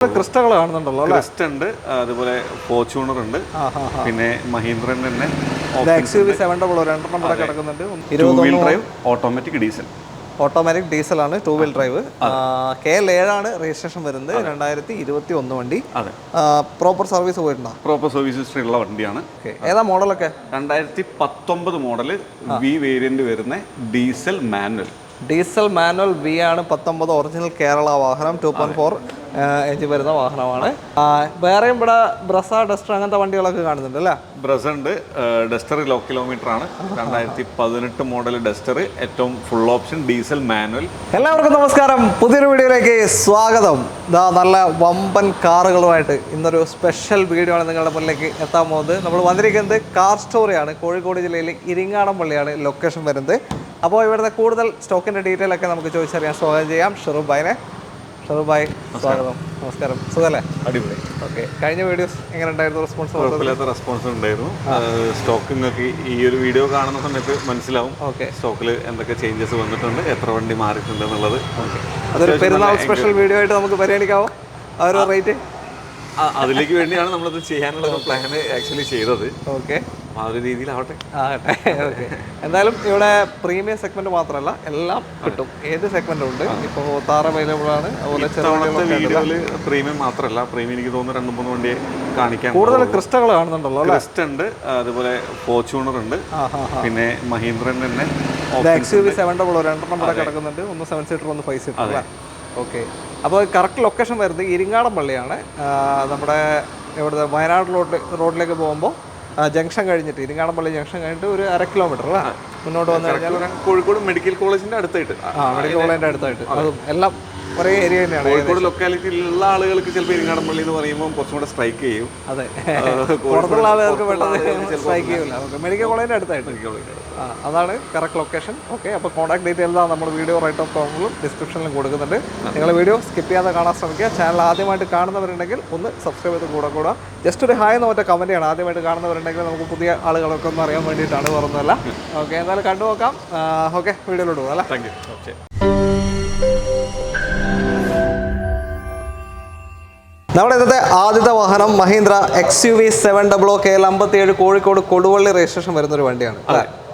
ക്രിസ്റ്റകൾ കാണുന്നുണ്ടല്ലോ അല്ലേ? ക്രിസ്റ്റ ഉണ്ട്, അതുപോലെ ഫോർച്യൂണർ ഉണ്ട്, പിന്നെ മഹീന്ദ്രൻ തന്നെ XUV 700 രണ്ടെണ്ണം ഇവിടെ കിടക്കുന്നുണ്ട്. 2 ഡ്രൈവ് ഓട്ടോമാറ്റിക് ഡീസൽ. ഓട്ടോമാറ്റിക് ഡീസലാണ്, 2 വീൽ ഡ്രൈവ്. KL7 ആണ് രജിസ്ട്രേഷൻ വരുന്നത്. 2021 വണ്ടി. പ്രോപ്പർ സർവീസ് പോയിട്ടുണ്ടോ? പ്രോപ്പർ സർവീസ് ഹിസ്റ്ററി ഉള്ള വണ്ടിയാണ്. ഏതാ മോഡലൊക്കെ? 2019 മോഡല് വി വേരിയന്റ് വരുന്ന diesel manual. Diesel manual V ആണ് 19 ഒറിജിനൽ കേരള വാഹനം. 2.4 എഞ്ച് വരുന്ന വാഹനമാണ്. വേറെയും ഇവിടെ ബ്രസ, ഡസ്റ്റർ അങ്ങനത്തെ വണ്ടികളൊക്കെ കാണുന്നുണ്ട് അല്ലേ? ബ്രസ ഉണ്ട്, ഡസ്റ്റർ ലോ കിലോമീറ്റർ ആണ്. 2018 മോഡൽ ഡസ്റ്റർ, ഏറ്റവും ഫുൾ ഓപ്ഷൻ ഡീസൽ മാനുവൽ. എല്ലാവർക്കും നമസ്കാരം, പുതിയൊരു വീഡിയോയിലേക്ക് സ്വാഗതം. ഇതാ നല്ല വമ്പൻ കാറുകളുമായിട്ട് ഇന്നൊരു സ്പെഷ്യൽ വീഡിയോ ആണ് നിങ്ങളുടെ മുന്നിലേക്ക് എത്താൻ പോകുന്നത്. നമ്മൾ വന്നിരിക്കുന്നത് കാർ സ്റ്റോറിയാണ്. കോഴിക്കോട് ജില്ലയിൽ ഇരിങ്ങാടൻപള്ളിയാണ് ലൊക്കേഷൻ വരുന്നത്. അപ്പോൾ ഇവിടുത്തെ കൂടുതൽ സ്റ്റോക്കിൻ്റെ ഡീറ്റെയിൽ ഒക്കെ നമുക്ക് ചോദിച്ചറിയാൻ സ്വാഗതം ചെയ്യാം ഷെറൂബ് ഭായിനെ. ഷെറൂബ് ഭായ്, സ്വാഗതം. നമസ്കാരം. സുഖമല്ലേ? അടിപൊളി. ഓക്കെ, കഴിഞ്ഞ വീഡിയോസ് എങ്ങനെ ഉണ്ടായിരുന്നു? കുഴപ്പമില്ലാത്ത റെസ്പോൺസ് ഉണ്ടായിരുന്നു. സ്റ്റോക്ക് നിങ്ങൾക്ക് ഈ ഒരു വീഡിയോ കാണുന്ന സമയത്ത് മനസ്സിലാവും. ഓക്കെ, സ്റ്റോക്കിൽ എന്തൊക്കെ ചേഞ്ചസ് വന്നിട്ടുണ്ട്, എത്ര വണ്ടി മാറിയിട്ടുണ്ട് എന്നുള്ളത്. അതൊരു പെരുന്നാൾ സ്പെഷ്യൽ വീഡിയോ ആയിട്ട് നമുക്ക് പരിഗണിക്കാവോ? ആ ഒരു റേറ്റ് അതിലേക്ക് വേണ്ടിയാണ് നമ്മളത് ചെയ്യാനുള്ള പ്ലാൻ ആക്ച്വലി ചെയ്തത്. ഓക്കെ, ആ ഒരു രീതിയിലാവട്ടെ. ഓക്കെ. എന്തായാലും ഇവിടെ പ്രീമിയം സെഗ്മെന്റ് മാത്രമല്ല, എല്ലാം കിട്ടും. ഏത് സെഗ്മെന്റും ഉണ്ട്. ഇപ്പോൾ താർ അവൈലബിൾ ആണ്. അതുപോലെ വീഡിയോയില് പ്രീമിയം മാത്രമല്ല, പ്രീമിയം എനിക്ക് തോന്നുന്നു 2-3 വണ്ടിയെ കാണിക്കാൻ. കൂടുതൽ ക്രിസ്റ്റകൾ കാണുന്നുണ്ടല്ലോ. ക്രിസ്റ്റ ഉണ്ട്, അതുപോലെ ഫോർച്യൂണർ ഉണ്ട്, പിന്നെ മഹീന്ദ്രൻ തന്നെ XUV 700 രണ്ടെണ്ണം ഇവിടെ കിടക്കുന്നുണ്ട്. ഒന്ന് 7 സീറ്റർ, ഒന്ന് 5 സീറ്റർ അല്ലേ? ഓക്കെ. അപ്പോൾ കറക്റ്റ് ലൊക്കേഷൻ വരുന്നത് ഇരിങ്ങാടൻപള്ളിയാണ്. നമ്മുടെ ഇവിടുത്തെ വയനാട് റോഡിലേക്ക് പോകുമ്പോൾ ജംഗ്ഷൻ കഴിഞ്ഞിട്ട്, ഇരിങ്ങാടൻപള്ളി ജംഗ്ഷൻ കഴിഞ്ഞിട്ട് ഒരു 1/2 കിലോമീറ്റർ അല്ലേ മുന്നോട്ട് വന്നു കഴിഞ്ഞാൽ കോഴിക്കോട് മെഡിക്കൽ കോളേജിന്റെ അടുത്തായിട്ട്. മെഡിക്കൽ കോളേജിന്റെ അടുത്തായിട്ട്. അതും എല്ലാം ഒരേ ഏരിയ തന്നെയാണ്. കോഴിക്കോട് ലൊക്കാലിറ്റിയിലുള്ള ആളുകൾക്ക് ചിലപ്പോൾ ഇരിങ്ങാടൻപള്ളി എന്ന് പറയുമ്പോൾ കുറച്ചും കൂടെ സ്ട്രൈക്ക് ചെയ്യും. അതെ, പുറത്തുള്ള ആളുകൾക്ക് പെട്ടെന്ന് സ്ട്രൈക്ക് ചെയ്യില്ല. ഓക്കെ, മെഡിക്കൽ കോളേജിന്റെ അടുത്തായിട്ട്. അതാണ് കറക്റ്റ് ലൊക്കേഷൻ. ഓക്കെ, അപ്പോൾ കോൺടാക്ട് ഡീറ്റെയിൽസ് നമ്മൾ വീഡിയോ റൈറ്റ് ഓഫ് കോമിലും ഡിസ്ക്രിപ്ഷനിലും കൊടുക്കുന്നുണ്ട്. നിങ്ങൾ വീഡിയോ സ്കിപ്പ് ചെയ്യാതെ കാണാൻ ശ്രമിക്കുക. ചാനൽ ആദ്യമായിട്ട് കാണുന്നവരുണ്ടെങ്കിൽ ഒന്ന് സബ്സ്ക്രൈബ് ചെയ്ത് കൂടെ ജസ്റ്റ് ഒരു ഹായ് എന്ന് ഒറ്റ കമന്റ് ചെയ്യണം. ആദ്യമായിട്ട് കാണുന്നവരുണ്ടെങ്കിൽ നമുക്ക് പുതിയ ആളുകളൊക്കെ ഒന്ന് അറിയാൻ വേണ്ടിയിട്ടാണ്, പറഞ്ഞതല്ല. ഓക്കെ, എന്തായാലും കണ്ടു നോക്കാം. ഓക്കെ, വീഡിയോയിലോട്ട് പോകാം അല്ലേ? Thank you. ഓക്കെ, നമ്മുടെ ഇന്നത്തെ ആദ്യത്തെ വാഹനം Mahindra XUV 700 KL57 Kozhikode Koduvally registration വരുന്ന ഒരു വണ്ടിയാണ്.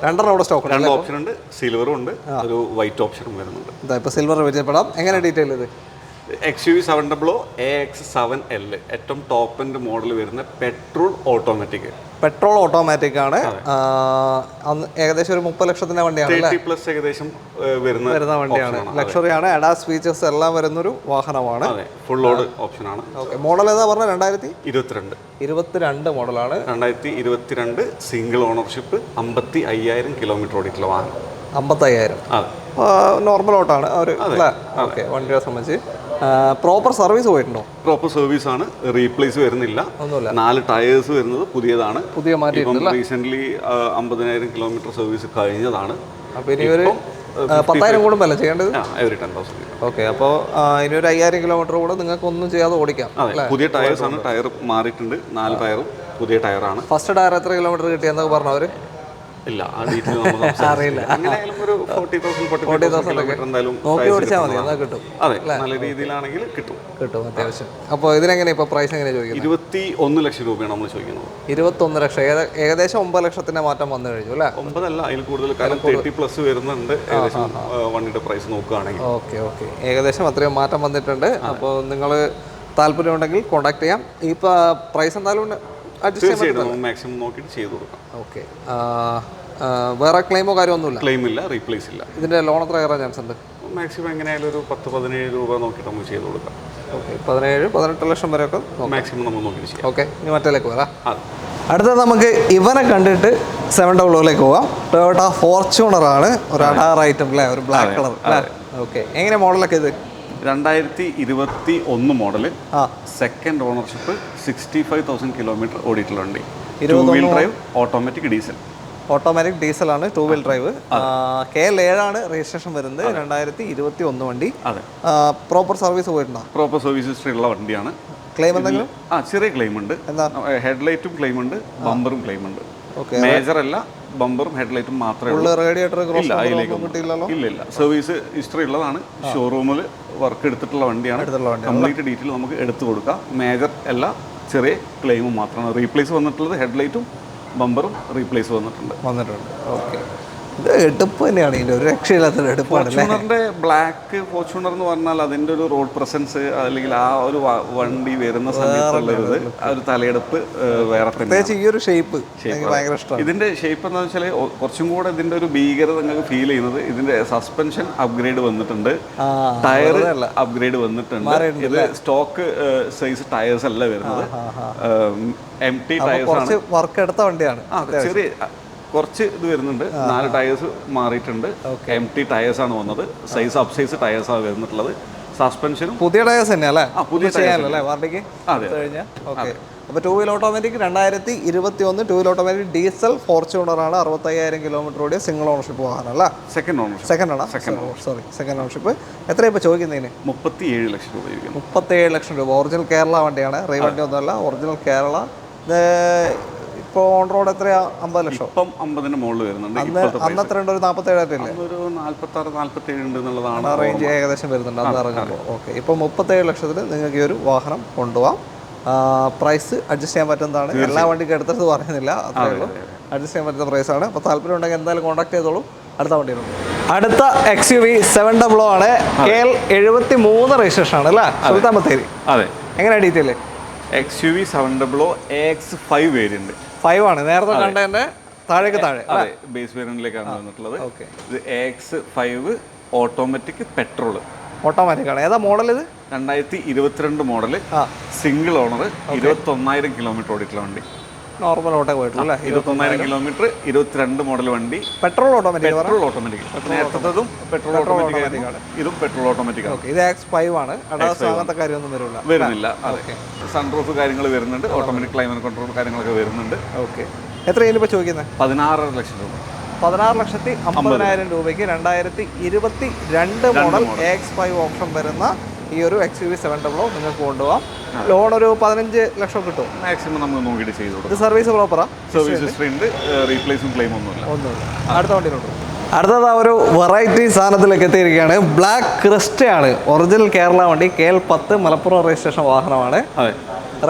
രണ്ടെണ്ണം ഇവിടെ സ്റ്റോക്ക് ഉണ്ട്. 2 ഓപ്ഷൻ ഉണ്ട്, സിൽവറും ഉണ്ട്, ഒരു വൈറ്റ് ഓപ്ഷനും വരുന്നുണ്ട്. ഇപ്പോൾ സിൽവർ പരിചയപ്പെടാം. എങ്ങനെ ഡീറ്റെയിൽ ഇത്? XUV 700 AX7L ഏറ്റവും ടോപ്പ് എൻഡ് മോഡൽ വരുന്ന പെട്രോൾ ഓട്ടോമാറ്റിക്. പെട്രോൾ ഓട്ടോമാറ്റിക് ആണ്. ഏകദേശം ഒരു 30 ലക്ഷത്തിന്റെ വണ്ടിയാണ്. ഏകദേശം വരുന്ന വണ്ടിയാണ്. ലക്ഷറി ആണ്. അഡാസ് ഫീച്ചേഴ്സ് എല്ലാം വരുന്നൊരു വാഹനമാണ്. ഫുൾ ലോഡ് ഓപ്ഷൻ ആണ്. ഓക്കെ, മോഡൽ ഏതാ പറഞ്ഞത്? 2022 മോഡലാണ്. 2022 സിംഗിൾ ഓണർഷിപ്പ്, 55,000 കിലോമീറ്റർ ഓടിയിട്ടുള്ള വാഹനം. 55,000 നോർമൽ ഓട്ടാണ് ഒരു. ഓക്കെ, വണ്ടിയെ സംബന്ധിച്ച് പ്രോപ്പർ സർവീസ് പോയിട്ടുണ്ടോ? പ്രോപ്പർ സർവീസ് ആണ്, റീപ്ലേസ് വരുന്നില്ല. 4 ടയേഴ്സ് വരുന്നത് പുതിയതാണ്, പുതിയ മാറ്റിയിട്ടുണ്ട്. റീസെന്റ് 50,000 കിലോമീറ്റർ സർവീസ് കഴിഞ്ഞതാണ്. അപ്പോൾ ഇനി ഒരു 10,000 കൂടുമ്പല്ലേ ചെയ്യേണ്ടത്? എവറി 10,000. ഓക്കെ, അപ്പോൾ ഇനി ഒരു 5,000 കിലോമീറ്റർ കൂടെ നിങ്ങൾക്ക് ഒന്നും ചെയ്യാതെ ഓടിക്കാം. പുതിയ ടയേഴ്സ് ആണ്, ടയർ മാറിയിട്ടുണ്ട്. 4 ടയറും പുതിയ ടയറാണ്. ഫസ്റ്റ് ടയർ എത്ര കിലോമീറ്റർ കിട്ടിയെന്നൊക്കെ പറഞ്ഞവർ? ഇല്ല, ആ ഡീറ്റെയിൽ അറിയില്ല. ഒരു 40,000 എന്തായാലും നോക്കി ഓടിച്ചാൽ മതി, എന്നാൽ കിട്ടും. അതെ, നല്ല രീതിയിലാണെങ്കിൽ കിട്ടും അത്യാവശ്യം. അപ്പോൾ ഇതിനെങ്ങനെ ഇപ്പോൾ പ്രൈസ് എങ്ങനെ ചോദിക്കുന്നത്? 21 ലക്ഷം രൂപയാണ് നമ്മൾ ചോദിക്കുന്നത്. 21 ലക്ഷം, ഏകദേശം 9 ലക്ഷത്തിന്റെ മാറ്റം വന്നു കഴിഞ്ഞു അല്ലേ? 9 അല്ല, അതിൽ കൂടുതൽ, കാരണം 30+ വരുന്നുണ്ട് ഏകദേശം വണ്ടിയുടെ പ്രൈസ് നോക്കുകയാണെങ്കിൽ. ഓക്കെ, ഏകദേശം അത്രയും മാറ്റം വന്നിട്ടുണ്ട്. അപ്പോൾ നിങ്ങൾ താല്പര്യമുണ്ടെങ്കിൽ കോൺടാക്ട് ചെയ്യാം. ഈ പ്രൈസ് എന്തായാലും മാക്സിമം നോക്കിയിട്ട് ചെയ്തു കൊടുക്കാം. ഓക്കെ, വേറെ ക്ലെയിമോ കാര്യമൊന്നുമില്ല? ക്ലെയിം ഇല്ല, റീപ്ലേസ് ഇല്ല. ഇതിന്റെ ലോൺ എത്ര കയറാൻ ചാൻസ് ഉണ്ട്? മാക്സിമം എങ്ങനെയായാലും ഒരു 10-17 രൂപ നോക്കിയിട്ട് നമുക്ക് ചെയ്ത് കൊടുക്കാം. ഓക്കെ, 17-18 ലക്ഷം വരെയൊക്കെ മാക്സിമം നമ്മൾ നോക്കിയിട്ട് ചെയ്യാം. ഓക്കെ, ഇനി മറ്റേലേക്ക് വരാം. അടുത്തത് നമുക്ക് ഇവനെ കണ്ടിട്ട് 700 പോകാം. ടൊയോട്ട ഫോർച്യൂണർ ആണ്, ഒരു അഡാർ ഐറ്റം അല്ലേ, ഒരു ബ്ലാക്ക് കളർ. ഓക്കെ, എങ്ങനെ മോഡലൊക്കെ ഇത്? 2021 മോഡല്, സെക്കൻഡ് ഓണർഷിപ്പ്, 65,000 കിലോമീറ്റർ ഓടിയിട്ടുള്ള വണ്ടി. 2 wheel drive automatic diesel. Automatic ഡീസലാണ്, 2 വീൽ ഡ്രൈവ്. KL7 ആണ് രജിസ്ട്രേഷൻ വരുന്നത്. 2021 വണ്ടി. പ്രോപ്പർ സർവീസ് പോയിട്ടുണ്ടോ? പ്രോപ്പർ സർവീസ് ഹിസ്റ്ററി ഉള്ള വണ്ടിയാണ്. ക്ലെയിം എന്തെങ്കിലും? ചെറിയ ക്ലെയിം ഉണ്ട്. ഹെഡ്ലൈറ്റും ക്ലെയിം ഉണ്ട്, ബമ്പറും ക്ലെയിം ഉണ്ട്. മേജർ അല്ല, ബമ്പറും ഹെഡ്ലൈറ്റും മാത്രമേ ഉള്ളൂ. റേഡിയേറ്റർ ഇല്ല, അതിലേക്കൊന്നും ഇല്ല. സർവീസ് ഹിസ്റ്ററി ഉള്ളതാണ്. ഷോറൂമിൽ വർക്ക് എടുത്തിട്ടുള്ള വണ്ടിയാണ്. കംപ്ലീറ്റ് ഡീറ്റെയിൽ നമുക്ക് എടുത്തു കൊടുക്കാം. മേജർ എല്ലാ ചെറിയ ക്ലെയിമും മാത്രമാണ്. റീപ്ലേസ് വന്നിട്ടുള്ളത് ഹെഡ്ലൈറ്റും ബമ്പറും റീപ്ലേസ് വന്നിട്ടുണ്ട്. ഓക്കെ, ഇത് എടുപ്പ് തന്നെയാണ്, ഇതിൻ്റെ ഒരു രക്ഷയില്ലാത്തൊരു എടുപ്പാണ്. ഫോർച്യൂണറിൻ്റെ ബ്ലാക്ക് ഫോർച്യൂണർ എന്ന് പറഞ്ഞാൽ അതിൻ്റെ ഒരു റോഡ് പ്രസൻസ് അല്ലെങ്കിൽ ആ ഒരു വണ്ടി വരുന്ന സമയത്തുള്ളത് ആ ഒരു തലയെടുപ്പ് വേറെ തന്നെ. ഈ ഒരു ഷേപ്പ് ഭയങ്കര ഇഷ്ടമാണ്. ഇതിൻ്റെ ഷേപ്പ് എന്ന് വെച്ചാൽ കുറച്ചും കൂടെ ഇതിൻ്റെ ഒരു ഭീകരത നിങ്ങൾക്ക് ഫീൽ ചെയ്യുന്നത് ഇതിൻ്റെ സസ്പെൻഷൻ അപ്ഗ്രേഡ് വന്നിട്ടുണ്ട്, ടയർ അപ്ഗ്രേഡ് വന്നിട്ടുണ്ട്. ഇത് സ്റ്റോക്ക് സൈസ് ടയേഴ്സ് അല്ല വരുന്നത്, എംടി ടയേഴ്സ് ആണ്. വർക്ക് എടുത്ത വണ്ടിയാണ്. ചെറിയ കുറച്ച് ഇത് വരുന്നുണ്ട്. 4 ടയേഴ്സ് മാറിയിട്ടുണ്ട്. എംടി ടയേഴ്സ് ആണ് വന്നത്. സൈസ് അപ് സൈസ് ടയേഴ്സ് ആണ് വരുന്നിട്ടുള്ളത്. സസ്പെൻഷനും പുതിയ ടയേഴ്സ് തന്നെയല്ലേ? പുതിയ ചെയ്യാനല്ലേ വാറണ്ടിക്ക്? ഓക്കെ. അപ്പോൾ 2 wheel automatic 2021 2 wheel automatic diesel ഫോർച്യൂണറാണ്. 65,000 കിലോമീറ്റർ ഓടിയ സിംഗിൾ ഓണർഷിപ്പ് വാഹനം അല്ല? Second ownership. എത്രയാണ് ഇപ്പോൾ ചോദിക്കുന്നതിന്? 37 ലക്ഷം രൂപ. 37 ലക്ഷം രൂപ. ഒറിജിനൽ കേരള വണ്ടിയാണ്, റീവണ്ടി ഒന്നുമല്ല, ഒറിജിനൽ കേരള. ഇപ്പോൾ ഓൺ റോഡ് എത്രയാ? 50 ലക്ഷം. ഇപ്പം 50-ന് മുകളിൽ വരുന്നുണ്ട്. അന്നത്തെ ഒരു 47 ഒരു 46-47 ഉണ്ട് എന്നുള്ളതാണ് റേഞ്ച് ഏകദേശം വരുന്നുണ്ട് അന്ന് ഇറങ്ങുമ്പോൾ. ഓക്കെ, ഇപ്പോൾ 37 ലക്ഷത്തിൽ നിങ്ങൾക്ക് ഈ ഒരു വാഹനം കൊണ്ടുപോകാം. പ്രൈസ് അഡ്ജസ്റ്റ് ചെയ്യാൻ പറ്റുന്നതാണ്. എല്ലാ വണ്ടിക്ക് എടുത്തത് പറയുന്നില്ല, അത്രേ ഉള്ളൂ. അഡ്ജസ്റ്റ് ചെയ്യാൻ പറ്റുന്ന പ്രൈസാണ്. അപ്പോൾ താല്പര്യം ഉണ്ടെങ്കിൽ എന്തായാലും കോൺടാക്ട് ചെയ്തോളൂ. അടുത്ത വണ്ടിയിലുണ്ട്. അടുത്ത XUV 700 ആണ്. KL 73 രജിസ്ട്രേഷൻ ആണ് അല്ലേ? സുൽത്താൻ ബത്തേരി. അതെ. എങ്ങനെയാണ് ഡീറ്റെയിൽ? XUV 700 AX5 വേരിയന്റ് 5 ആണ് നേരത്തെ കണ്ടതിന്റെ താഴെ. അതെ, ബേസ് വേരിയന്റിലേക്കാണ് വന്നിട്ടുള്ളത്. ഇത് AX5 ഓട്ടോമാറ്റിക് പെട്രോൾ. ഓട്ടോമാറ്റിക് ആണ്. ഏതാ മോഡൽ ഇത്? 2022 മോഡല്, സിംഗിൾ ഓണർ, 21,000 കിലോമീറ്റർ ഓടിയിട്ടുള്ള വണ്ടി. നോർമൽ ഓട്ടോ പോയിട്ടുള്ളൂ അല്ലേ? 21,000 കിലോമീറ്റർ, 22 മോഡൽ വണ്ടി. Petrol automatic. നേരത്തതും പെട്രോൾ ഓട്ടോമാറ്റിക് ആണ്, ഇതും പെട്രോൾ ഓട്ടോമാറ്റിക് ആണ്. ഇത് X5 ആണ്. അങ്ങനത്തെ കാര്യമൊന്നും വരുന്നില്ല. അതെ, സൺറൂഫ് കാര്യങ്ങൾ വരുന്നുണ്ട്, ഓട്ടോമാറ്റിക് ക്ലൈമറ്റ് കൺട്രോൾ കാര്യങ്ങളൊക്കെ വരുന്നുണ്ട്. ഓക്കെ, എത്രയാണ് ഇപ്പോൾ ചോദിക്കുന്നത്? 16 ലക്ഷം രൂപ. 16,50,000 രൂപയ്ക്ക് 2022 മോഡൽ AX5 ഓപ്ഷൻ വരുന്ന ഈ ഒരു XUV 700 നിങ്ങൾക്ക് കൊണ്ടുപോകാം. ലോൺ ഒരു 15 ലക്ഷം കിട്ടും മാക്സിമം നമുക്ക് നോക്കിയിട്ട് ചെയ്തു കൊടുക്കും. ഇത് സർവീസ് പ്രോപ്പറാ? സർവീസ് ഹിസ്റ്ററി ഉണ്ട്, റീപ്ലേസും ക്ലെയിം ഒന്നുമില്ല. അടുത്ത വണ്ടിയിലുണ്ട്. അടുത്തത് ഒരു വെറൈറ്റി സാധനത്തിലേക്ക് എത്തിയിരിക്കുകയാണ്. ബ്ലാക്ക് ക്രിസ്റ്റയാണ്, ഒറിജിനൽ കേരള വണ്ടി. KL 10 മലപ്പുറം രജിസ്ട്രേഷൻ വാഹനമാണ്. അതെ,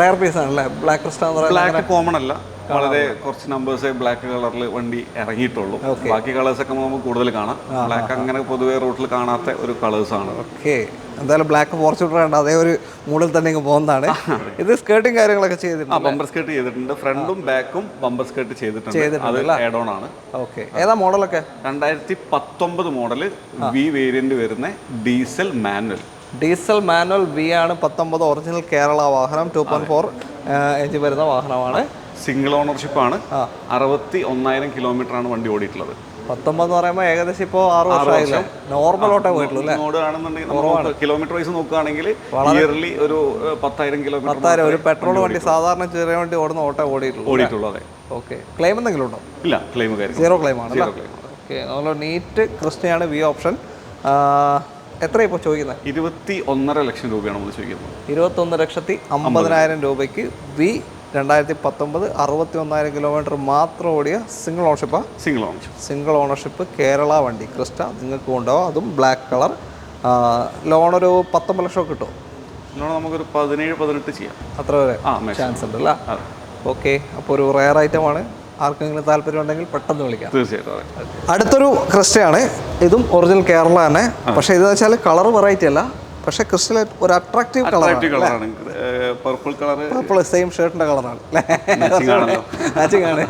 റയർ പീസ് ആണല്ലേ ബ്ലാക്ക് ക്രിസ്റ്റ? ബ്ലാക്ക് കോമൺ അല്ല, വളരെ കുറച്ച് നമ്പേഴ്സേ ബ്ലാക്ക് കളറിൽ വണ്ടി ഇറങ്ങിയിട്ടുള്ളൂ. ബാക്കി കളേഴ്സ് ഒക്കെ നമുക്ക് കൂടുതൽ കാണാം. ബ്ലാക്ക് അങ്ങനെ പൊതുവെ റോട്ടിൽ കാണാത്ത ഒരു കളേഴ്സ് ആണ്. ഓക്കെ, എന്തായാലും ബ്ലാക്ക് ഫോർച്യൂണർ ഉണ്ട്, അതേ ഒരു മൂഡിൽ തന്നെ പോകുന്നതാണ്. ഇത് സ്കേർട്ടിങ് കാര്യങ്ങളൊക്കെ ചെയ്തിട്ടുണ്ട്. ബമ്പർ സ്കേർട്ട് ചെയ്തിട്ടുണ്ട്, ഫ്രണ്ടും ബാക്കും ബമ്പർ സ്കേർട്ട് ചെയ്തിട്ടുണ്ട്. അത് ആഡ് ഓൺ ആണ്. ഓക്കെ, ഏതാ മോഡലൊക്കെ? 2019 മോഡല് V വേരിയന്റ് വരുന്ന ഡീസൽ മാനുവൽ. V ആണ് 19 ഒറിജിനൽ കേരള വാഹനം. 2.4 എഞ്ചിൻ വരുന്ന വാഹനമാണ്. സിംഗിൾ ഓണർഷിപ്പ് ആണ്. 61,000 കിലോമീറ്റർ ആണ് വണ്ടി ഓടിയിട്ടുള്ളത്. 19 എന്ന് പറയുമ്പോൾ ഏകദേശം ഇപ്പോൾ 6 വർഷമായില്ലേ? നോർമൽ ഓട്ടോ പോയിട്ടുള്ളൂ അല്ലേ? കിലോമീറ്റർ വൈസ് നോക്കുകയാണെങ്കിൽ ഇയർലി ഒരു 10,000 കിലോമീറ്റർ. ഒരു പെട്രോൾ വണ്ടി, സാധാരണ ചെറിയ വണ്ടി ഓടുന്ന ഓട്ടോ ഓടിയിട്ടുള്ളൂ. അതെ. ഓക്കെ, ക്ലെയിം എന്തെങ്കിലും ഉണ്ടോ? ഇല്ല, ക്ലെയിം കാര്യം 0 ക്ലെയിം ആണ്. ഓക്കെ, നമ്മൾ നീറ്റ് ക്രിസ്റ്റയാണ് V ഓപ്ഷൻ. എത്ര ഇപ്പോൾ ചോദിക്കുന്നത്? 21.5 ലക്ഷം രൂപയാണ് നമ്മൾ ചോദിക്കുന്നത്. 21,50,000 രൂപയ്ക്ക് V 2019 61,000 കിലോമീറ്റർ മാത്രം ഓടിയ സിംഗിൾ ഓണർഷിപ്പാണ്. സിംഗിൾ ഓണർഷിപ്പ് കേരള വണ്ടി ക്രിസ്റ്റ നിങ്ങൾക്ക് കൊണ്ടുപോകാം. അതും ബ്ലാക്ക് കളർ. ലോൺ ഒരു 19 ലക്ഷം കിട്ടും. ലോൺ നമുക്കൊരു 17-18 ചെയ്യാം. അത്ര വരെ ചാൻസ് ഉണ്ട് അല്ലേ? ഓക്കെ, അപ്പോൾ ഒരു റയർ ഐറ്റമാണ്. ആർക്കെങ്കിലും താല്പര്യം ഉണ്ടെങ്കിൽ പെട്ടെന്ന് വിളിക്കാം. തീർച്ചയായിട്ടും. അടുത്തൊരു ക്രിസ്റ്റയാണ്. ഇതും ഒറിജിനൽ കേരള തന്നെ. പക്ഷേ ഇതെന്ന് വെച്ചാൽ കളർ വെറൈറ്റി അല്ല, പക്ഷേ ക്രിസ്റ്റൽ ഒരു അട്രാക്റ്റീവ് കളറാണ്. പർപ്പിൾ സെയിം ഷർട്ടിന്റെ കളറാണ്. മാച്ചിങ് ആണ്.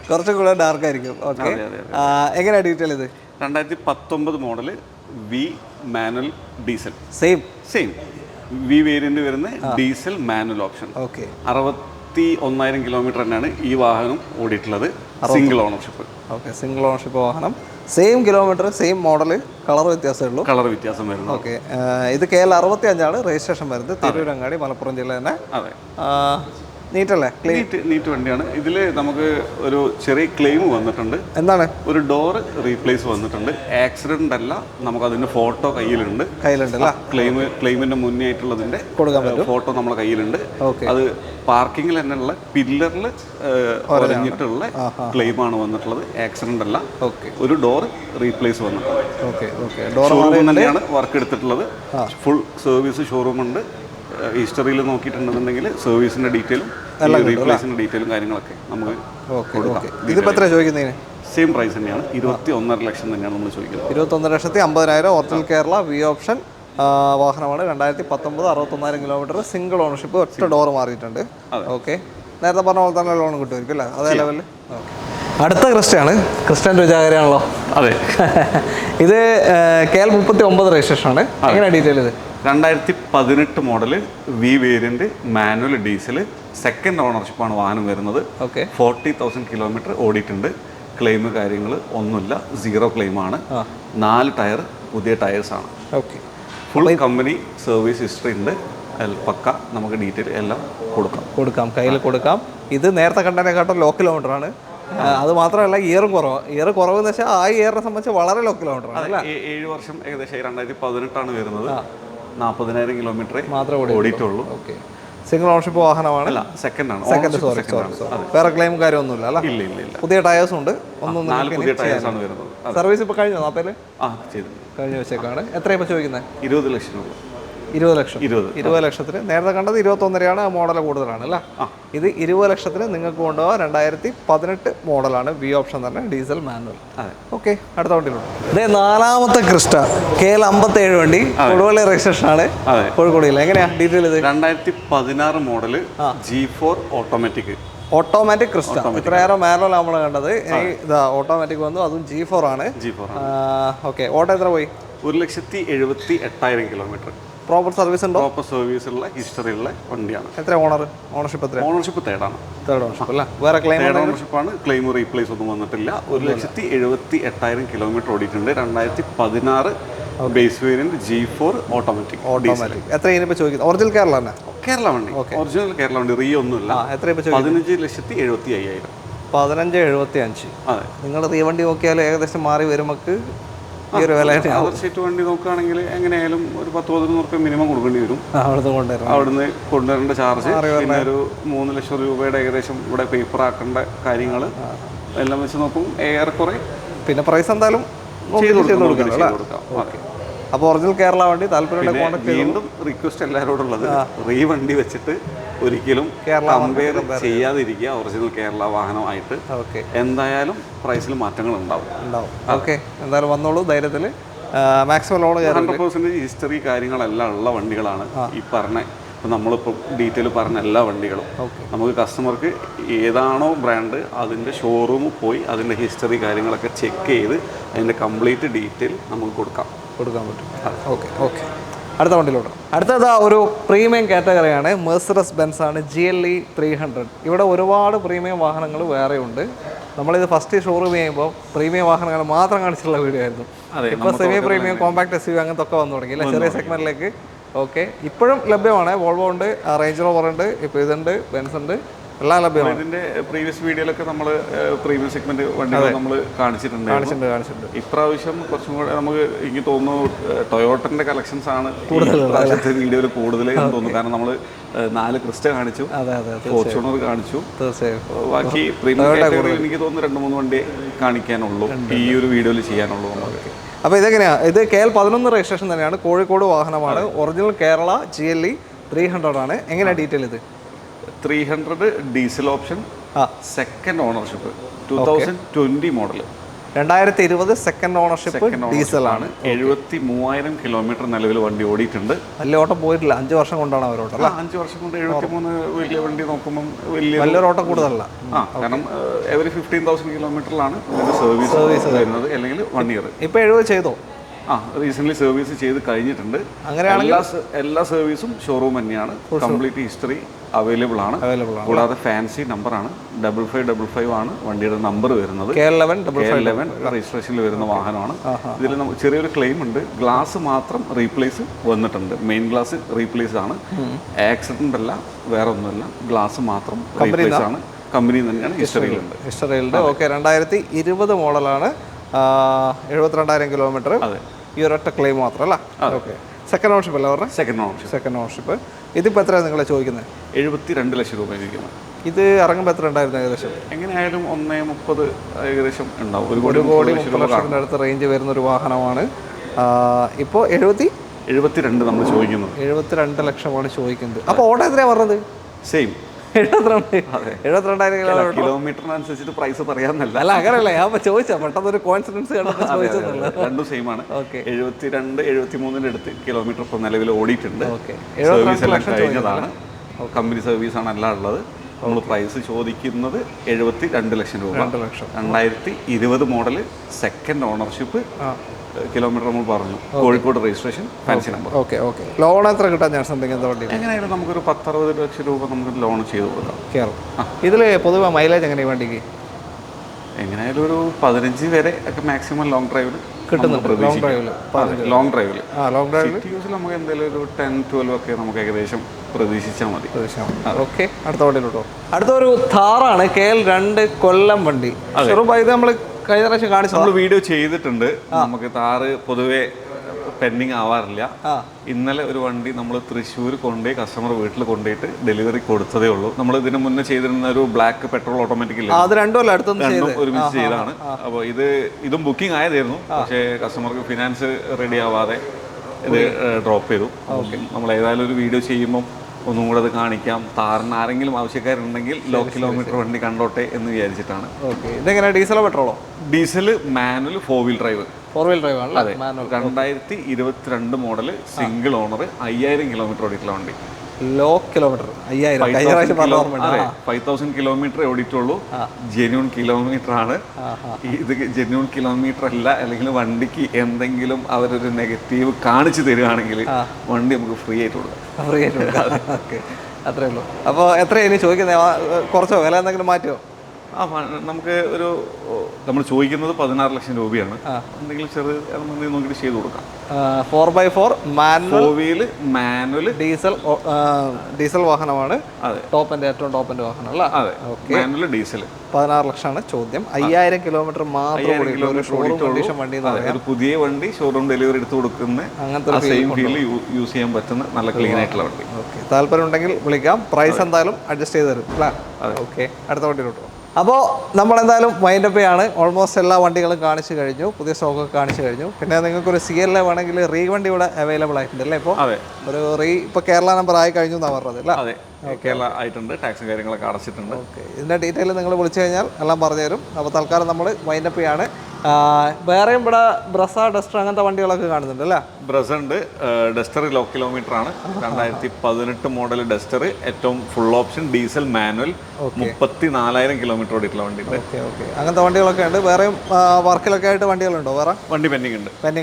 കുറച്ചും കൂടെ ഡാർക്ക് ആയിരിക്കും. ഓക്കെ, എങ്ങനെയാണ് ഡീറ്റെയിൽ? ഇത് 2019 model V manual diesel. Same V variant വരുന്ന diesel manual option. Okay, 61,000 kilometre തന്നെയാണ് ഈ വാഹനം ഓടിയിട്ടുള്ളത്. Single ownership. Okay, single ownership വാഹനം. Same kilometre, same model, colour വ്യത്യാസമേ ഉള്ളൂ. കളർ വ്യത്യാസം വരുന്നു. ഇത് KL 65 ആണ് രജിസ്ട്രേഷൻ വരുന്നത്. തിരൂരങ്ങാടി, മലപ്പുറം ജില്ല തന്നെ. അതെ. നീറ്റല്ലേ? നീറ്റ് വണ്ടിയാണ്. ഇതിൽ നമുക്ക് ഒരു ചെറിയ ക്ലെയിം വന്നിട്ടുണ്ട്. എന്താണ്? ഒരു ഡോർ റീപ്ലേസ് വന്നിട്ടുണ്ട്. ആക്സിഡന്റ് അല്ല, നമുക്ക് അതിന്റെ ഫോട്ടോ കയ്യിലുണ്ട്. ക്ലെയിമിന്റെ മുന്നേ ആയിട്ടുള്ളതിന്റെ ഫോട്ടോ നമ്മളെ കയ്യിലുണ്ട്. അത് പാർക്കിങ്ങിൽ തന്നെയുള്ള പില്ലറിൽ ഒരഞ്ഞിട്ടുള്ള ക്ലെയിമാണ് വന്നിട്ടുള്ളത്. ആക്സിഡന്റ് അല്ല, ഒരു ഡോർ റീപ്ലേസ് വന്നിട്ടുണ്ട്. ഷോറൂം തന്നെയാണ് വർക്ക് എടുത്തിട്ടുള്ളത്. ഫുൾ സർവീസ് ഷോറൂം ഉണ്ട്. ഹിസ്റ്ററിയിൽ നോക്കിയിട്ടുണ്ടെന്നുണ്ടെങ്കിൽ സർവീസിന്റെ ഡീറ്റെയിലും റീപ്ലേസിന്റെ ഡീറ്റെയിലും കാര്യങ്ങളൊക്കെ നമുക്ക് കൊടുക്കാം. ഇതിപ്പോ എത്ര ചോദിക്കുന്നതിന്? സെയിം പ്രൈസ് തന്നെയാണ്. 21.5 ലക്ഷം തന്നെയാണ് നമ്മൾ ചോദിക്കുന്നത്. 21,50,000 ഒറിജിനൽ കേരള വി ഓപ്ഷൻ വാഹനമാണ്. 2019 61,000 കിലോമീറ്റർ, സിംഗിൾ ഓണർഷിപ്പ്, ഒറ്റ ഡോർ മാറിയിട്ടുണ്ട്. ഓക്കെ, നേരത്തെ പറഞ്ഞ പോലെ തന്നെ ലോൺ കിട്ടുമായിരിക്കും അല്ലേ? അതേ ലെവലിൽ. അടുത്ത ക്രിസ്റ്റയാണ്. ക്രിസ്റ്റൻ രുചാകരയാണല്ലോ. അതെ. ഇത് KL 39 രജിസ്ട്രേഷൻ ആണ്. എങ്ങനെയാണ് ഡീറ്റെയിൽ? ഇത് 2018 model V variant, manual diesel, second ഓണർഷിപ്പാണ് വാഹനം വരുന്നത്. 40,000 കിലോമീറ്റർ ഓടിയിട്ടുണ്ട്. ക്ലെയിം കാര്യങ്ങൾ ഒന്നുമില്ല, 0 ക്ലെയിമാണ്. 4 ടയർ പുതിയ ടയേഴ്സാണ്. ഫുൾ കമ്പനി സർവീസ് ഹിസ്റ്ററി ഉണ്ട്. പക്ക നമുക്ക് ഡീറ്റെയിൽ എല്ലാം കൊടുക്കാം, കയ്യിൽ കൊടുക്കാം. ഇത് നേരത്തെ കണ്ടതിനെക്കാട്ടും ലോ കിലോമീറ്റർ ആണ്. അത് മാത്രമല്ല ഇയറും കുറവെന്ന് വെച്ചാൽ ആ ഇയറിനെ സംബന്ധിച്ച് വളരെ ലോ കിലോമീറ്റർ ആണ്. 7 വർഷം ഏകദേശം 2018 വരുന്നത്. 40,000 കിലോമീറ്റർ മാത്രമേ ഓടിയിട്ടുള്ളൂ. സിംഗിൾ ഓണർഷിപ്പ് വാഹനമാണ്. Second sorry. വേറെ ക്ലെയിം കാര്യമൊന്നുമില്ല അല്ല? ഇല്ല. പുതിയ ടയേഴ്സും ഉണ്ട്. സർവീസ് ഇപ്പോൾ കഴിഞ്ഞോ? 40 കഴിഞ്ഞ വെച്ചേക്കാണ്. എത്രയാണ് ചോദിക്കുന്നത്? 20 ലക്ഷം. 20 ലക്ഷത്തിന്. നേരത്തെ കണ്ടത് 21.5 മോഡൽ കൂടുതലാണ് അല്ലേ? ഇത് 20 ലക്ഷത്തിന് നിങ്ങൾക്ക് കൊണ്ടുപോകാം. 2018 മോഡലാണ്, വി ഓപ്ഷൻ തന്നെ, ഡീസൽ മാനുവൽ. ഓക്കെ, അടുത്ത വണ്ടിയിലുണ്ട്. ഇതേ 4ാമത്തെ ക്രിസ്റ്റ, KL 57 വണ്ടി, കൊടുവള്ളി രജിസ്ട്രേഷൻ ആണ്, കോഴിക്കോട്. എങ്ങനെയാ ഡീറ്റെയിൽ? ഇത് 2016 മോഡൽ G4 ഓട്ടോമാറ്റിക് ക്രിസ്റ്റ. ഇത്രയേറെ മാനുവൽ നമ്മൾ കണ്ടത്. ഇതാ ഓട്ടോമാറ്റിക് വന്നു, അതും G4 ആണ്. ഓക്കെ, ഓട്ടോ എത്ര പോയി? 1,78,000 കിലോമീറ്റർ. പ്രോപ്പർ സർവീസ് ഉണ്ടോ? പ്രോപ്പർ സർവീസ് ഉള്ള ഹിസ്റ്ററി ഉള്ള വണ്ടിയാണ്. എത്ര ഓണർഷിപ്പ്? ഓണർഷിപ്പ് തേർഡ് ഓണർഷിപ്പ് അല്ല? വേറെ ക്ലെയിം ഓണർഷിപ്പാണ്. ക്ലെയിം റീപ്ലേസ് ഒന്നും വന്നിട്ടില്ല. 1,78,000 കിലോമീറ്റർ ഓടിയിട്ടുണ്ട്. 2016 ബേസ് വേരിയന്റ് G4 ഓട്ടോമാറ്റിക്. എത്ര ഇനിയിപ്പോൾ ചോദിക്കുന്നത്? ഒറിജിനൽ കേരള തന്നെ? കേരള വണ്ടി, ഒറിജിനൽ കേരള വണ്ടി, റീ ഒന്നുമില്ല. എത്ര ഇപ്പോൾ ചോദിക്കുന്നത്? 15,75,000. 15,75,000. അതെ. നിങ്ങൾ റീ വണ്ടി നോക്കിയാൽ ഏകദേശം മാറി വരുമ്പോൾ ഈ ഒരു വില സീറ്റ് വണ്ടി നോക്കുകയാണെങ്കിൽ എങ്ങനെയായാലും ഒരു 10-11 റുപ്യ മിനിമം കൊടുക്കേണ്ടി വരും. അവിടുന്ന് കൊണ്ടുവരേണ്ട ചാർജ്, പിന്നെ ഒരു 3 ലക്ഷം രൂപയുടെ ഏകദേശം ഇവിടെ പേപ്പർ ആക്കേണ്ട കാര്യങ്ങൾ എല്ലാം വെച്ച് നോക്കും ഏറെക്കുറെ. പിന്നെ പ്രൈസ് എന്തായാലും കൊടുക്കാം. അപ്പോൾ ഒറിജിനൽ കേരള വണ്ടി താല്പര്യം വീണ്ടും റിക്വസ്റ്റ് എല്ലാവരോടും ഉള്ളത്, റീ വണ്ടി വെച്ചിട്ട് ഒരിക്കലും കമ്പയർ ചെയ്യാതിരിക്കുക ഒറിജിനൽ കേരള വാഹനമായിട്ട്. എന്തായാലും പ്രൈസിൽ മാറ്റങ്ങൾ ഉണ്ടാവും. ഓക്കെ, എന്തായാലും വന്നോളൂ ധൈര്യത്തിൽ. മാക്സിമം ലോൺ 100% ഹിസ്റ്ററി കാര്യങ്ങളെല്ലാം ഉള്ള വണ്ടികളാണ് ഈ പറഞ്ഞ. ഇപ്പം നമ്മളിപ്പോൾ ഡീറ്റെയിൽ പറഞ്ഞ എല്ലാ വണ്ടികളും നമുക്ക് കസ്റ്റമർക്ക് ഏതാണോ ബ്രാൻഡ് അതിൻ്റെ ഷോറൂമിൽ പോയി അതിൻ്റെ ഹിസ്റ്ററി കാര്യങ്ങളൊക്കെ ചെക്ക് ചെയ്ത് അതിൻ്റെ കംപ്ലീറ്റ് ഡീറ്റെയിൽ നമുക്ക് കൊടുക്കാൻ പറ്റും. ഓക്കെ, അടുത്ത വണ്ടിയിലോട്ട്. അടുത്തത് ഒരു പ്രീമിയം കാറ്റഗറിയാണ്. മെഴ്സിഡസ് ബെൻസ് ആണ്, GLE 300. ഇവിടെ ഒരുപാട് പ്രീമിയം വാഹനങ്ങൾ വേറെ ഉണ്ട്. നമ്മളിത് ഫസ്റ്റ് ഷോറൂം ചെയ്യുമ്പോൾ പ്രീമിയം വാഹനങ്ങൾ മാത്രം കാണിച്ചിട്ടുള്ള വീഡിയോ ആയിരുന്നു. ഇപ്പോൾ സെമി പ്രീമിയം, കോമ്പാക്ട് SUV അങ്ങനത്തെ ഒക്കെ വന്നു തുടങ്ങി, ചെറിയ സെഗ്മെന്റിലേക്ക്. ഓക്കെ, ഇപ്പോഴും ലഭ്യമാണ്. വോൾവോ ഉണ്ട്, റേഞ്ച് റോവർ ഉണ്ട്, ഇപ്പോൾ ഇതുണ്ട്, ബെൻസ് ഉണ്ട്, എല്ലാം ലഭ്യമാണ്. ഇതിന്റെ പ്രീവിയസ് വീഡിയോയിലൊക്കെ നമ്മൾ പ്രീമിയം സെഗ്മെന്റ് വണ്ടികൾ നമ്മൾ കാണിച്ചിട്ടുണ്ട്. ഇപ്രാവശ്യം കുറച്ചും കൂടെ നമുക്ക് എനിക്ക് തോന്നുന്നു ടൊയോട്ടന്റെ കളക്ഷൻസ് ആണ് ഇപ്രാവശ്യത്തെ വീഡിയോയിൽ കൂടുതൽ തോന്നുന്നു. കാരണം നമ്മൾ 4 ക്രിസ്റ്റ കാണിച്ചു, ഫോർച്യൂണർ കാണിച്ചു, ബാക്കി പ്രീമിയം കാറ്റഗറിയിൽ എനിക്ക് തോന്നുന്നു 2-3 വണ്ടി കാണിക്കാനുള്ളൂ, ഈ ഒരു വീഡിയോയിൽ ചെയ്യാനുള്ളൂ നമുക്ക്. അപ്പോൾ ഇതെങ്ങനെയാണ്? ഇത് KL 11 രജിസ്ട്രേഷൻ തന്നെയാണ്, കോഴിക്കോട് വാഹനമാണ്. ഒറിജിനൽ കേരള GLE 300 ആണ്. എങ്ങനെയാണ് ഡീറ്റെയിൽ? ഇത് 300 diesel option, second ownership, 2020 model, 2020 second ownership, diesel ആണ്. 73,000 കിലോമീറ്റർ നിലവിൽ വണ്ടി ഓടിയിട്ടുണ്ട്. വലിയ ഓട്ടം പോയിട്ടില്ല. 5 വർഷം കൊണ്ടാണ് അവരോട്ട്. 5 വർഷം കൊണ്ട് 73 വലിയ വണ്ടി നോക്കുമ്പോൾ വലിയൊരു ഓട്ടം കൂടുതലല്ല. കാരണം എവറി 15,000 കിലോമീറ്ററിലാണ് സർവീസ് വരുന്നത്, അല്ലെങ്കിൽ 1 ഇയർ. ഇപ്പോൾ 70 ചെയ്തോ? റീസെന്റ് സർവീസ് ചെയ്ത് കഴിഞ്ഞിട്ടുണ്ട്. എല്ലാ സർവീസും ഷോറൂം തന്നെയാണ്. കംപ്ലീറ്റ് ഹിസ്റ്ററി അവൈലബിൾ ആണ്. കൂടാതെ ഫാൻസി നമ്പറാണ്, 5555 ആണ് വണ്ടിയുടെ നമ്പർ വരുന്നത്. K11 രജിസ്ട്രേഷനിൽ വരുന്ന വാഹനമാണ്. ഇതിൽ ചെറിയൊരു ക്ലെയിം ഉണ്ട്, ഗ്ലാസ് മാത്രം റീപ്ലേസ് വന്നിട്ടുണ്ട്. മെയിൻ ഗ്ലാസ് റീപ്ലേസ് ആണ്, ആക്സിഡന്റ് അല്ല, വേറെ ഒന്നുമല്ല, ഗ്ലാസ് മാത്രം റീപ്ലേസ് ആണ്. കമ്പനി തന്നെയാണ്, ഹിസ്റ്ററിയിലുണ്ട്. ഓക്കെ, 2020 മോഡലാണ്, 72,000 കിലോമീറ്റർ. ഈ ഒരൊറ്റ ക്ലെയിം മാത്രം അല്ല. ഓക്കെ, സെക്കൻഡ് ഓണർഷിപ്പ് അല്ല പറഞ്ഞത്? Second ownership. ഇതിപ്പോൾ എത്രയാണ് നിങ്ങൾ ചോദിക്കുന്നത്? 72 ലക്ഷം രൂപ ചോദിക്കുന്നത്. ഇത് ഇറങ്ങുമ്പോൾ എത്ര ഉണ്ടായിരുന്നു ഏകദേശം? എങ്ങനെയായാലും 1.30 ഏകദേശം ഉണ്ടാവും. 1,30 ലക്ഷത്തിൻ്റെ അടുത്ത് റേഞ്ച് വരുന്ന ഒരു വാഹനമാണ്. ഇപ്പോൾ 72 നമ്മൾ ചോദിക്കുന്നത്. 72 ലക്ഷമാണ് ചോദിക്കുന്നത്. അപ്പോൾ ഓട്ടോ എത്രയാണ് പറഞ്ഞത്? സെയിം 72,000 കിലോമീറ്ററിനനുസരിച്ചിട്ട് പ്രൈസ് പറയാന്നല്ല. അല്ല, അങ്ങനെയല്ല, ഞാൻ ചോദിച്ചാ പെട്ടെന്നൊരു കോൺഫിഡൻസ് രണ്ടും സെയിം ആണ്. 72, 73 അടുത്ത് കിലോമീറ്റർ ഇപ്പോൾ നിലവിൽ ഓടിയിട്ടുണ്ട്. സർവീസ് എല്ലാം കഴിഞ്ഞതാണ്, കമ്പനി സർവീസാണ് എല്ലാം ഉള്ളത്. നമ്മൾ പ്രൈസ് ചോദിക്കുന്നത് 72 ലക്ഷം രൂപ. 2020 മോഡൽ, സെക്കൻഡ് ഓണർഷിപ്പ്, കിലോമീറ്റർ നമ്മൾ പറഞ്ഞു, Kozhikode registration, fancy number. Okay. Loan എത്ര കിട്ടാൻ ചാൻസ് ഉണ്ടെങ്കിൽ വണ്ടി? എങ്ങനെയായാലും നമുക്കൊരു 10-60 ലക്ഷം രൂപ നമുക്ക് ലോൺ ചെയ്ത് കൊടുക്കാം. ഇതിൽ പൊതുവെ മൈലേജ് എങ്ങനെയാണ് വണ്ടിക്ക്? എങ്ങനെയായാലും ഒരു 15 വരെ ഒക്കെ മാക്സിമം ലോങ് ഡ്രൈവിൽ കിട്ടുന്നുണ്ട്. ലോങ് ഡ്രൈവിൽ സിറ്റി യൂസിൽ നമുക്ക് എന്തായാലും ഒരു 10-12 ഒക്കെ നമുക്ക് ഏകദേശം പ്രതീക്ഷിച്ചാൽ മതി. ഓക്കെ, അടുത്ത വണ്ടിയിലോട്ടോ. അടുത്തൊരു ഥാറാണ്, KL2 കൊല്ലം വണ്ടി. ഇത് നമ്മൾ കഴിഞ്ഞ പ്രാവശ്യം കാണിച്ചു, നമ്മൾ വീഡിയോ ചെയ്തിട്ടുണ്ട്. നമുക്ക് താറ് പൊതുവെ പെൻഡിങ് ആവാറില്ല. ഇന്നലെ ഒരു വണ്ടി നമ്മൾ തൃശ്ശൂർ കൊണ്ടുപോയി കസ്റ്റമർ വീട്ടിൽ കൊണ്ടുപോയിട്ട് ഡെലിവറി കൊടുത്തതേ ഉള്ളൂ. നമ്മൾ ഇതിന് മുന്നേ ചെയ്തിരുന്ന ഒരു ബ്ലാക്ക് പെട്രോൾ ഓട്ടോമാറ്റിക് രണ്ടും ഒരുമിച്ച് ചെയ്താണ്. അപ്പോൾ ഇതും ബുക്കിംഗ് ആയതായിരുന്നു, പക്ഷേ കസ്റ്റമർക്ക് ഫിനാൻസ് റെഡി ആവാതെ ഇത് ഡ്രോപ്പ് ചെയ്തു. നമ്മൾ ഏതായാലും ഒരു വീഡിയോ ചെയ്യുമ്പം ഒന്നും കൂടെ അത് കാണിക്കാം. താറിന് ആരെങ്കിലും ആവശ്യക്കാരുണ്ടെങ്കിൽ ലോ കിലോമീറ്റർ വണ്ടി കണ്ടോട്ടെ എന്ന് വിചാരിച്ചിട്ടാണ്. ഇതെങ്ങനെ, ഡീസലോ പെട്രോളോ? Diesel, manual, 4 drive. 4 ഡ്രൈവ് ആണ്. അതെ, 2022 മോഡൽ, സിംഗിൾ ഓണർ, 5000 കിലോമീറ്റർ ഓടിയിട്ടുള്ള വണ്ടി. ലോ കിലോമീറ്റർ 5000 കിലോമീറ്റർ ഓടിയിട്ടുള്ളൂ. ജെന്യൂൺ കിലോമീറ്റർ ആണ് ഇത്. ജെന്യൂൺ കിലോമീറ്റർ അല്ല, അല്ലെങ്കിൽ വണ്ടിക്ക് എന്തെങ്കിലും അവരൊരു നെഗറ്റീവ് കാണിച്ചു തരികയാണെങ്കിൽ വണ്ടി നമുക്ക് ഫ്രീ ആയിട്ട് കൊടുക്കാം. അത്രേ ഉള്ളൂ. അപ്പോൾ എത്രയാണ് ചോദിക്കുന്നത്? കുറച്ചോ വില എന്തെങ്കിലും മാറ്റുമോ? നമുക്ക് നമ്മൾ ചോദിക്കുന്നത് 16 ലക്ഷം രൂപയാണ്. എന്തെങ്കിലും ചെറു നോക്കിയിട്ട് ചെയ്ത് കൊടുക്കാം. 4x4 മാനുവൽ ഡീസൽ വാഹനമാണ്. ഏറ്റവും ടോപ്പ് എൻഡ് വാഹനം അല്ല? അതെ, മാനുവൽ ഡീസൽ. 16 ലക്ഷമാണ് ചോദ്യം. 5000 കിലോമീറ്റർ മാത്രം വണ്ടി. ഒരു പുതിയ വണ്ടി ഷോറൂം ഡെലിവറി എടുത്ത് കൊടുക്കുന്ന അങ്ങനത്തെ സെയിം ഫീൽഡ് യൂസ് ചെയ്യാൻ പറ്റുന്ന നല്ല ക്ലീൻ ആയിട്ടുള്ള വണ്ടി. താല്പര്യം ഉണ്ടെങ്കിൽ വിളിക്കാം. പ്രൈസ് എന്തായാലും അഡ്ജസ്റ്റ് ചെയ്ത് തരും. ഓക്കെ, അടുത്ത വണ്ടിയിലോട്ട്. അപ്പോൾ നമ്മളെന്തായാലും വൈൻഡപ്പ് ചെയ്യാണ്. ഓൾമോസ്റ്റ് എല്ലാ വണ്ടികളും കാണിച്ചു കഴിഞ്ഞു, പുതിയ സ്റ്റോക്കൊക്കെ കാണിച്ചു കഴിഞ്ഞു. പിന്നെ നിങ്ങൾക്കൊരു CLA വേണമെങ്കിൽ വണ്ടി ഇവിടെ അവൈലബിൾ ആയിട്ടുണ്ട് അല്ലേ? ഇപ്പോൾ ഒരു ഇപ്പോൾ കേരള നമ്പർ ആയി കഴിഞ്ഞു എന്നാണ് പറഞ്ഞത് അല്ലേ? അതെ, കേരള ആയിട്ടുണ്ട്, ടാക്സും കാര്യങ്ങളൊക്കെ അടച്ചിട്ടുണ്ട്. ഓക്കെ, ഇതിൻ്റെ ഡീറ്റെയിൽ നിങ്ങൾ വിളിച്ചു കഴിഞ്ഞാൽ എല്ലാം പറഞ്ഞു തരും. അപ്പോൾ തൽക്കാലം നമ്മൾ വൈൻഡപ്പ് ചെയ്യാണ്. വേറെയും ഇവിടെ ബ്രസ, ഡസ്റ്റർ അങ്ങനത്തെ വണ്ടികളൊക്കെ കാണുന്നുണ്ട് അല്ലേ? ബ്രസ ഉണ്ട്, ഡസ്റ്റർ ലോ കിലോമീറ്റർ ആണ്. 2018 മോഡൽ ഡസ്റ്റർ, ഏറ്റവും full option diesel manual, 34,000 kilometre ഓടിയിട്ടുള്ള വണ്ടി ഉണ്ട്. ഓക്കെ, അങ്ങനത്തെ വണ്ടികളൊക്കെ ഉണ്ട്. വേറെയും വർക്കിലൊക്കെ ആയിട്ട് വണ്ടികളുണ്ടോ? വേറെ വണ്ടി പെൻഡിങ്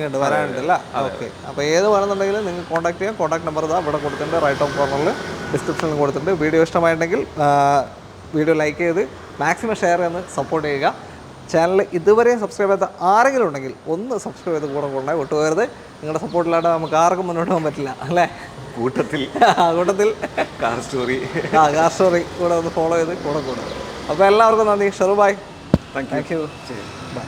ഉണ്ട് വരാനുണ്ട് അല്ലേ? ഓക്കെ, അപ്പോൾ ഏത് വേണമെന്നുണ്ടെങ്കിലും നിങ്ങൾക്ക് കോൺടാക്ട് ചെയ്യാം. കോൺടാക്ട് നമ്പർ ഇതാ ഇവിടെ കൊടുത്തിട്ടുണ്ട്, റൈറ്റ് ഓഫ് കോർണറിൽ ഡിസ്ക്രിപ്ഷനിൽ കൊടുത്തിട്ടുണ്ട്. വീഡിയോ ഇഷ്ടമായിട്ടുണ്ടെങ്കിൽ വീഡിയോ ലൈക്ക് ചെയ്ത് മാക്സിമം ഷെയർ ചെയ്ത് സപ്പോർട്ട് ചെയ്യുക. ചാനൽ ഇതുവരെ സബ്സ്ക്രൈബ് ചെയ്യാത്ത ആരെങ്കിലും ഉണ്ടെങ്കിൽ ഒന്ന് സബ്സ്ക്രൈബ് ചെയ്ത് കൂടെ വിട്ടുപോകരുത്. നിങ്ങളുടെ സപ്പോർട്ടിലാണ്ട് നമുക്ക് ആർക്കും മുന്നോട്ട് പോകാൻ പറ്റില്ല അല്ലേ? കൂട്ടത്തിൽ കാർ സ്റ്റോറി കൂടെ ഒന്ന് ഫോളോ ചെയ്ത് കൂടെ. അപ്പോൾ എല്ലാവർക്കും നന്ദി. ഷെറു, ബൈ. Thank you. ബൈ.